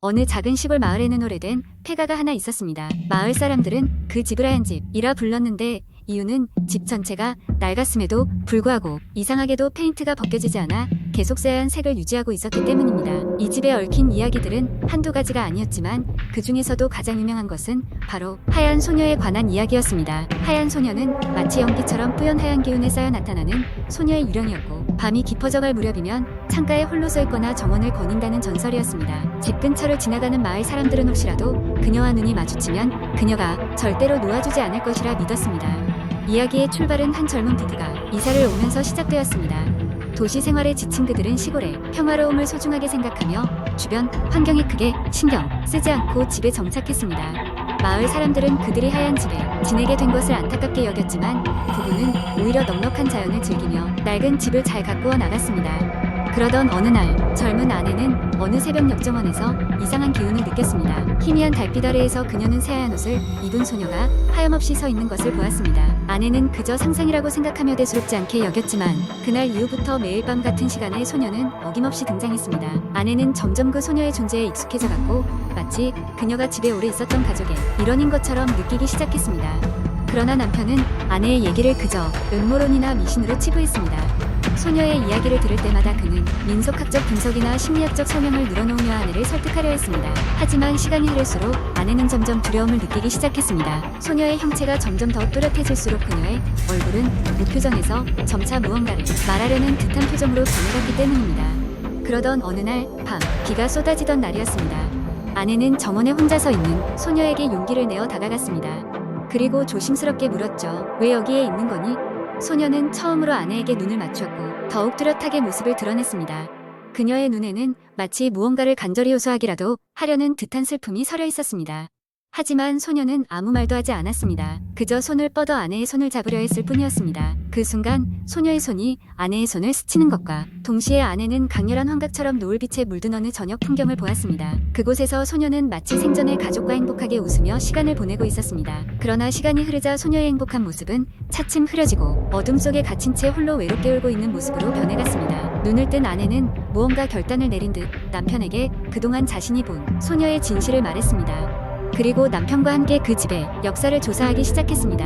어느 작은 시골 마을에는 오래된 폐가가 하나 있었습니다. 마을 사람들은 그 집을 하얀 집이라 불렀는데 이유는 집 전체가 낡았음에도 불구하고 이상하게도 페인트가 벗겨지지 않아 계속 새하얀 색을 유지하고 있었기 때문입니다. 이 집에 얽힌 이야기들은 한두 가지가 아니었지만 그 중에서도 가장 유명한 것은 바로 하얀 소녀에 관한 이야기였습니다. 하얀 소녀는 마치 연기처럼 뿌연 하얀 기운에 쌓여 나타나는 소녀의 유령이었고 밤이 깊어져갈 무렵이면 창가에 홀로 서 있거나 정원을 거닌다는 전설이었습니다. 집 근처를 지나가는 마을 사람들은 혹시라도 그녀와 눈이 마주치면 그녀가 절대로 놓아주지 않을 것이라 믿었습니다. 이야기의 출발은 한 젊은 부부가 이사를 오면서 시작되었습니다. 도시 생활에 지친 그들은 시골의 평화로움을 소중하게 생각하며 주변 환경에 크게 신경 쓰지 않고 집에 정착했습니다. 마을 사람들은 그들이 하얀 집에 지내게 된 것을 안타깝게 여겼지만 부부는 오히려 넉넉한 자연을 즐기며 낡은 집을 잘 가꾸어 나갔습니다. 그러던 어느 날 젊은 아내는 어느 새벽 역정원에서 이상한 기운을 느꼈습니다. 희미한 달빛 아래에서 그녀는 새하얀 옷을 입은 소녀가 하염없이 서 있는 것을 보았습니다. 아내는 그저 상상이라고 생각하며 대수롭지 않게 여겼지만 그날 이후부터 매일 밤 같은 시간에 소녀는 어김없이 등장했습니다. 아내는 점점 그 소녀의 존재에 익숙해져 갔고 마치 그녀가 집에 오래 있었던 가족의 일원인 것처럼 느끼기 시작했습니다. 그러나 남편은 아내의 얘기를 그저 음모론이나 미신으로 치부했습니다. 소녀의 이야기를 들을 때마다 그는 민속학적 분석이나 심리학적 설명을 늘어놓으며 아내를 설득하려 했습니다. 하지만 시간이 흐를수록 아내는 점점 두려움을 느끼기 시작했습니다. 소녀의 형체가 점점 더 뚜렷해질수록 그녀의 얼굴은 무표정에서 점차 무언가를 말하려는 듯한 표정으로 변해갔기 때문입니다. 그러던 어느 날 밤, 비가 쏟아지던 날이었습니다. 아내는 정원에 혼자 서 있는 소녀에게 용기를 내어 다가갔습니다. 그리고 조심스럽게 물었죠. 왜 여기에 있는 거니? 소녀는 처음으로 아내에게 눈을 맞추었고 더욱 뚜렷하게 모습을 드러냈습니다. 그녀의 눈에는 마치 무언가를 간절히 호소하기라도 하려는 듯한 슬픔이 서려 있었습니다. 하지만 소녀는 아무 말도 하지 않았습니다. 그저 손을 뻗어 아내의 손을 잡으려 했을 뿐이었습니다. 그 순간 소녀의 손이 아내의 손을 스치는 것과 동시에 아내는 강렬한 환각처럼 노을빛에 물든 어느 저녁 풍경을 보았습니다. 그곳에서 소녀는 마치 생전에 가족과 행복하게 웃으며 시간을 보내고 있었습니다. 그러나 시간이 흐르자 소녀의 행복한 모습은 차츰 흐려지고 어둠 속에 갇힌 채 홀로 외롭게 울고 있는 모습으로 변해갔습니다. 눈을 뜬 아내는 무언가 결단을 내린 듯 남편에게 그동안 자신이 본 소녀의 진실을 말했습니다. 그리고 남편과 함께 그 집의 역사를 조사하기 시작했습니다.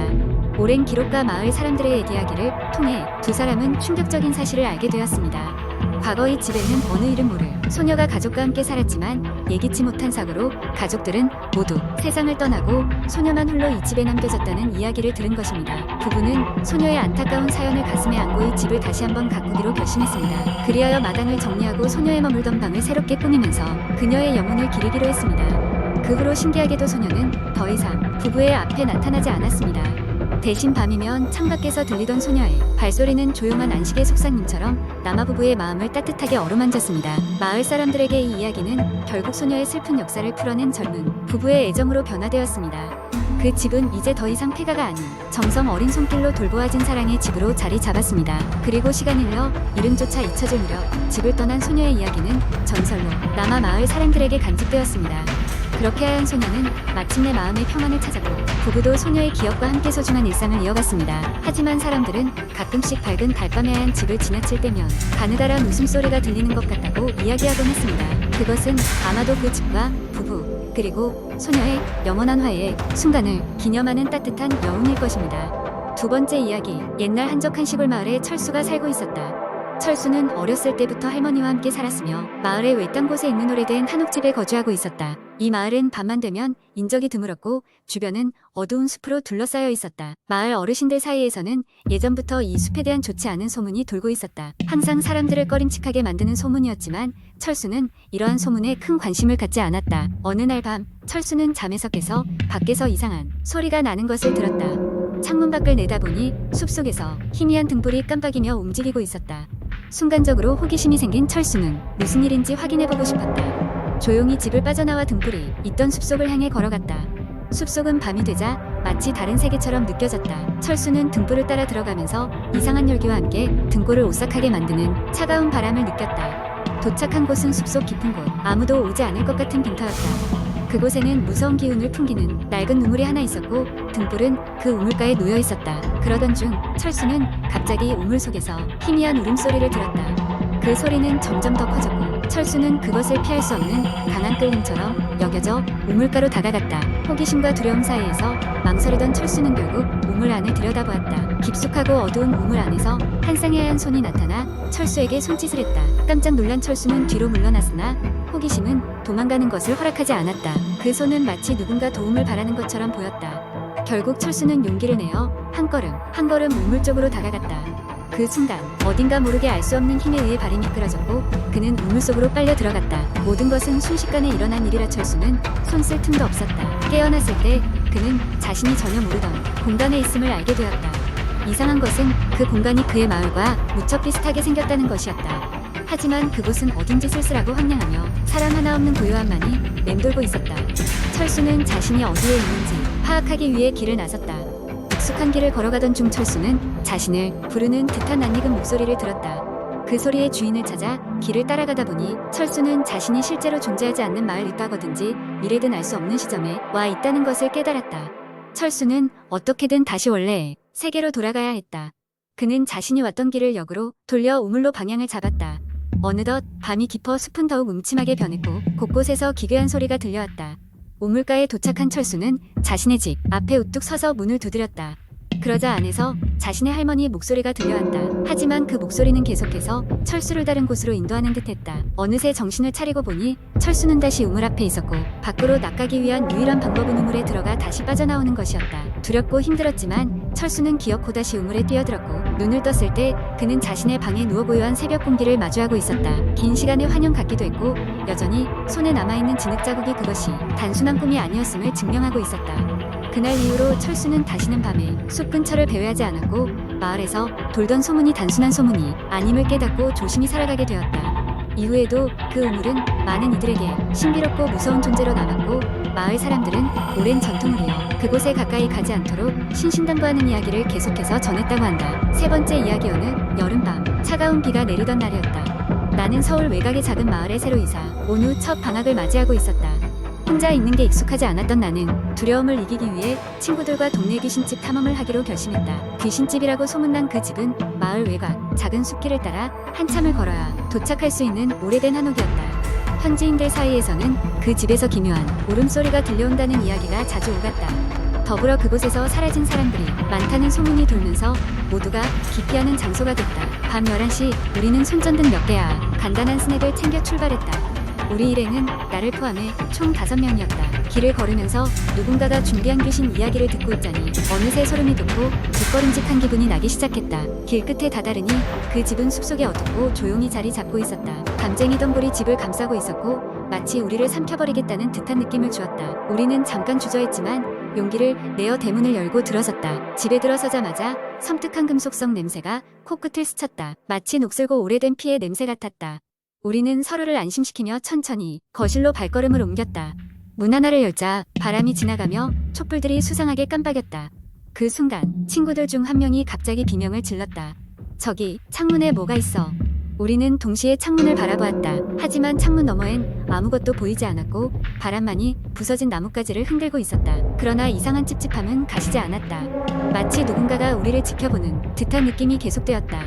오랜 기록과 마을 사람들의 이야기를 통해 두 사람은 충격적인 사실을 알게 되었습니다. 과거 이 집에는 어느 이름 모를 소녀가 가족과 함께 살았지만 예기치 못한 사고로 가족들은 모두 세상을 떠나고 소녀만 홀로 이 집에 남겨졌다는 이야기를 들은 것입니다. 부부는 소녀의 안타까운 사연을 가슴에 안고 이 집을 다시 한번 가꾸기로 결심했습니다. 그리하여 마당을 정리하고 소녀의 머물던 방을 새롭게 꾸미면서 그녀의 영혼을 기리기로 했습니다. 그 후로 신기하게도 소녀는 더 이상 부부의 앞에 나타나지 않았습니다. 대신 밤이면 창밖에서 들리던 소녀의 발소리는 조용한 안식의 속삭임처럼 남아 부부의 마음을 따뜻하게 어루만졌습니다. 마을 사람들에게 이 이야기는 결국 소녀의 슬픈 역사를 풀어낸 젊은 부부의 애정으로 변화되었습니다. 그 집은 이제 더 이상 폐가가 아닌 정성 어린 손길로 돌보아진 사랑의 집으로 자리 잡았습니다. 그리고 시간이 흘러 이름조차 잊혀질 무렵 집을 떠난 소녀의 이야기는 전설로 남아 마을 사람들에게 간직되었습니다. 그렇게 하얀 소녀는 마침내 마음의 평안을 찾았고 부부도 소녀의 기억과 함께 소중한 일상을 이어갔습니다. 하지만 사람들은 가끔씩 밝은 달밤의 하얀 집을 지나칠 때면 가느다란 웃음소리가 들리는 것 같다고 이야기하곤 했습니다. 그것은 아마도 그 집과 부부 그리고 소녀의 영원한 화해의 순간을 기념하는 따뜻한 여운일 것입니다. 두 번째 이야기, 옛날 한적한 시골 마을에 철수가 살고 있었다. 철수는 어렸을 때부터 할머니와 함께 살았으며 마을의 외딴 곳에 있는 오래된 한옥집에 거주하고 있었다. 이 마을은 밤만 되면 인적이 드물었고 주변은 어두운 숲으로 둘러싸여 있었다. 마을 어르신들 사이에서는 예전부터 이 숲에 대한 좋지 않은 소문이 돌고 있었다. 항상 사람들을 꺼림칙하게 만드는 소문이었지만 철수는 이러한 소문에 큰 관심을 갖지 않았다. 어느 날 밤 철수는 잠에서 깨서 밖에서 이상한 소리가 나는 것을 들었다. 창문 밖을 내다보니 숲속에서 희미한 등불이 깜빡이며 움직이고 있었다. 순간적으로 호기심이 생긴 철수는 무슨 일인지 확인해보고 싶었다. 조용히 집을 빠져나와 등불이 있던 숲속을 향해 걸어갔다. 숲속은 밤이 되자 마치 다른 세계처럼 느껴졌다. 철수는 등불을 따라 들어가면서 이상한 열기와 함께 등골을 오싹하게 만드는 차가운 바람을 느꼈다. 도착한 곳은 숲속 깊은 곳, 아무도 오지 않을 것 같은 빈터였다. 그곳에는 무서운 기운을 풍기는 낡은 우물이 하나 있었고 등불은 그 우물가에 놓여 있었다. 그러던 중 철수는 갑자기 우물 속에서 희미한 울음소리를 들었다. 그 소리는 점점 더 커졌고 철수는 그것을 피할 수 없는 강한 끌림처럼 여겨져 우물가로 다가갔다. 호기심과 두려움 사이에서 망설이던 철수는 결국 우물 안을 들여다보았다. 깊숙하고 어두운 우물 안에서 한 쌍의 하얀 손이 나타나 철수에게 손짓을 했다. 깜짝 놀란 철수는 뒤로 물러났으나 호기심은 도망가는 것을 허락하지 않았다. 그 손은 마치 누군가 도움을 바라는 것처럼 보였다. 결국 철수는 용기를 내어 한 걸음 우물 쪽으로 다가갔다. 그 순간 어딘가 모르게 알 수 없는 힘에 의해 발이 미끄러졌고 그는 우물 속으로 빨려 들어갔다. 모든 것은 순식간에 일어난 일이라 철수는 손 쓸 틈도 없었다. 깨어났을 때 그는 자신이 전혀 모르던 공간에 있음을 알게 되었다. 이상한 것은 그 공간이 그의 마을과 무척 비슷하게 생겼다는 것이었다. 하지만 그곳은 어딘지 쓸쓸하고 황량하며 사람 하나 없는 고요함만이 맴돌고 있었다. 철수는 자신이 어디에 있는지 파악하기 위해 길을 나섰다. 익숙한 길을 걸어가던 중 철수는 자신을 부르는 듯한 낯익은 목소리를 들었다. 그 소리의 주인을 찾아 길을 따라가다 보니 철수는 자신이 실제로 존재하지 않는 마을 일가거든지 미래든 알 수 없는 시점에 와 있다는 것을 깨달았다. 철수는 어떻게든 다시 원래의 세계로 돌아가야 했다. 그는 자신이 왔던 길을 역으로 돌려 우물로 방향을 잡았다. 어느덧 밤이 깊어 숲은 더욱 음침하게 변했고 곳곳에서 기괴한 소리가 들려왔다. 우물가에 도착한 철수는 자신의 집 앞에 우뚝 서서 문을 두드렸다. 그러자 안에서 자신의 할머니의 목소리가 들려왔다. 하지만 그 목소리는 계속해서 철수를 다른 곳으로 인도하는 듯했다. 어느새 정신을 차리고 보니 철수는 다시 우물 앞에 있었고 밖으로 나가기 위한 유일한 방법은 우물에 들어가 다시 빠져나오는 것이었다. 두렵고 힘들었지만 철수는 기어코 다시 우물에 뛰어들었고 눈을 떴을 때 그는 자신의 방에 누워 고요한 새벽 공기를 마주하고 있었다. 긴 시간의 환영 같기도 했고 여전히 손에 남아있는 진흙 자국이 그것이 단순한 꿈이 아니었음을 증명하고 있었다. 그날 이후로 철수는 다시는 밤에 숲 근처를 배회하지 않았고 마을에서 돌던 소문이 단순한 소문이 아님을 깨닫고 조심히 살아가게 되었다. 이후에도 그 우물은 많은 이들에게 신비롭고 무서운 존재로 남았고 마을 사람들은 오랜 전통을 이어 그곳에 가까이 가지 않도록 신신당부하는 이야기를 계속해서 전했다고 한다. 세 번째 이야기. 어느 여름밤 차가운 비가 내리던 날이었다. 나는 서울 외곽의 작은 마을에 새로 이사 온 후 첫 방학을 맞이하고 있었다. 혼자 있는 게 익숙하지 않았던 나는 두려움을 이기기 위해 친구들과 동네 귀신집 탐험을 하기로 결심했다. 귀신집이라고 소문난 그 집은 마을 외곽 작은 숲길을 따라 한참을 걸어야 도착할 수 있는 오래된 한옥이었다. 현지인들 사이에서는 그 집에서 기묘한 울음소리가 들려온다는 이야기가 자주 오갔다. 더불어 그곳에서 사라진 사람들이 많다는 소문이 돌면서 모두가 기피하는 장소가 됐다. 밤 11시 우리는 손전등 몇 개와 간단한 스낵을 챙겨 출발했다. 우리 일행은 나를 포함해 총 5명이었다. 길을 걸으면서 누군가가 준비한 귀신 이야기를 듣고 있자니 어느새 소름이 돋고 뒷걸음직한 기분이 나기 시작했다. 길 끝에 다다르니 그 집은 숲속에 어둡고 조용히 자리 잡고 있었다. 담쟁이 덩굴이 집을 감싸고 있었고 마치 우리를 삼켜버리겠다는 듯한 느낌을 주었다. 우리는 잠깐 주저했지만 용기를 내어 대문을 열고 들어섰다. 집에 들어서자마자 섬뜩한 금속성 냄새가 코끝을 스쳤다. 마치 녹슬고 오래된 피의 냄새 같았다. 우리는 서로를 안심시키며 천천히 거실로 발걸음을 옮겼다. 문 하나를 열자 바람이 지나가며 촛불들이 수상하게 깜빡였다. 그 순간 친구들 중 한 명이 갑자기 비명을 질렀다. 저기 창문에 뭐가 있어. 우리는 동시에 창문을 바라보았다. 하지만 창문 너머엔 아무것도 보이지 않았고 바람만이 부서진 나뭇가지를 흔들고 있었다. 그러나 이상한 찝찝함은 가시지 않았다. 마치 누군가가 우리를 지켜보는 듯한 느낌이 계속되었다.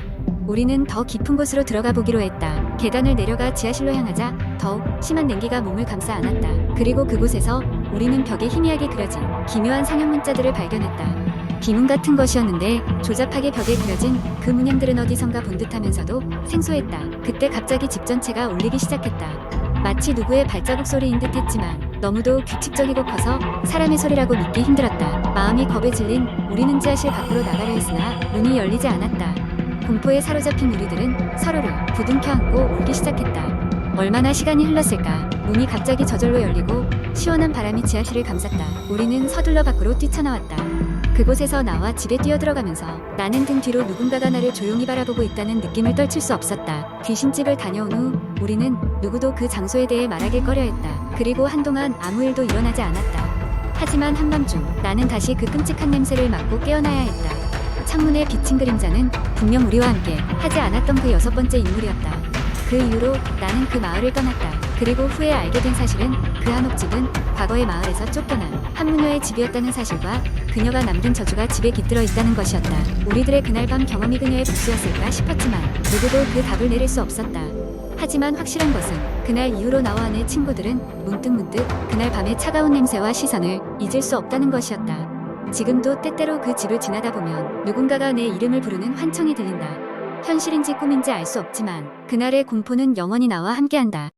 우리는 더 깊은 곳으로 들어가 보기로 했다. 계단을 내려가 지하실로 향하자 더욱 심한 냉기가 몸을 감싸 안았다. 그리고 그곳에서 우리는 벽에 희미하게 그려진 기묘한 상형 문자들을 발견했다. 비문 같은 것이었는데 조잡하게 벽에 그려진 그 문양들은 어디선가 본 듯하면서도 생소했다. 그때 갑자기 집 전체가 울리기 시작했다. 마치 누구의 발자국 소리인 듯 했지만 너무도 규칙적이고 커서 사람의 소리라고 믿기 힘들었다. 마음이 겁에 질린 우리는 지하실 밖으로 나가려 했으나 문이 열리지 않았다. 공포에 사로잡힌 우리들은 서로를 부둥켜 안고 울기 시작했다. 얼마나 시간이 흘렀을까. 문이 갑자기 저절로 열리고 시원한 바람이 지하실을 감쌌다. 우리는 서둘러 밖으로 뛰쳐나왔다. 그곳에서 나와 집에 뛰어들어가면서 나는 등 뒤로 누군가가 나를 조용히 바라보고 있다는 느낌을 떨칠 수 없었다. 귀신집을 다녀온 후 우리는 누구도 그 장소에 대해 말하길 꺼려했다. 그리고 한동안 아무 일도 일어나지 않았다. 하지만 한밤중 나는 다시 그 끔찍한 냄새를 맡고 깨어나야 했다. 창문에 비친 그림자는 분명 우리와 함께 하지 않았던 그 6번째 인물이었다. 그 이후로 나는 그 마을을 떠났다. 그리고 후에 알게 된 사실은 그 한옥집은 과거의 마을에서 쫓겨난 한무녀의 집이었다는 사실과 그녀가 남긴 저주가 집에 깃들어 있다는 것이었다. 우리들의 그날 밤 경험이 그녀의 복수였을까 싶었지만 누구도 그 답을 내릴 수 없었다. 하지만 확실한 것은 그날 이후로 나와 내 친구들은 문득문득 그날 밤의 차가운 냄새와 시선을 잊을 수 없다는 것이었다. 지금도 때때로 그 집을 지나다 보면 누군가가 내 이름을 부르는 환청이 들린다. 현실인지 꿈인지 알 수 없지만 그날의 공포는 영원히 나와 함께한다.